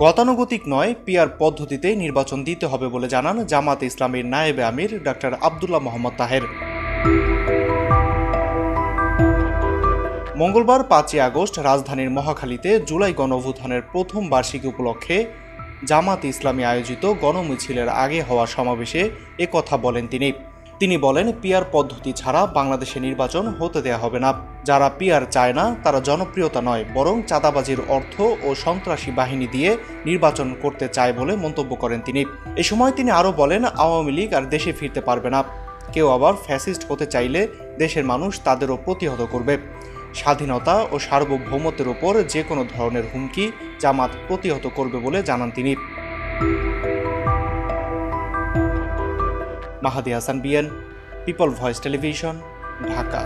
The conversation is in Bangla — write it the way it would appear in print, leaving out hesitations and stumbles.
গতানুগতিক নয়, পিআর পদ্ধতিতে নির্বাচন দিতে হবে বলে জানান জামায়াতে ইসলামীর নায়েবে আমির ডাক্তার আব্দুল্লাহ মোহাম্মদ তাহের। মঙ্গলবার ৫ই আগস্ট রাজধানীর মহাখালীতে জুলাই গণঅভ্যুত্থানের প্রথম বার্ষিকী উপলক্ষে জামায়াতে ইসলামী আয়োজিত গণমিছিলের আগে হওয়া সমাবেশে একথা বলেন তিনি বলেন, পিআর পদ্ধতি ছাড়া বাংলাদেশে নির্বাচন হতে দেয়া হবে না। যারা পিআর চায় না তারা জনপ্রিয়তা নয়, বরং চাঁদাবাজির অর্থ ও সন্ত্রাসী বাহিনী দিয়ে নির্বাচন করতে চায় বলে মন্তব্য করেন তিনি। এ সময় তিনি আরও বলেন, আওয়ামী লীগ আর দেশে ফিরতে পারবে না। কেউ আবার ফ্যাসিস্ট হতে চাইলে দেশের মানুষ তাদেরও প্রতিহত করবে। স্বাধীনতা ও সার্বভৌমত্বের ওপর যে কোনো ধরনের হুমকি জামাত প্রতিহত করবে বলে জানান তিনি। মাহাদি হাসান বিএন, পিপল ভয়েস টেলিভিশন, ঢাকা।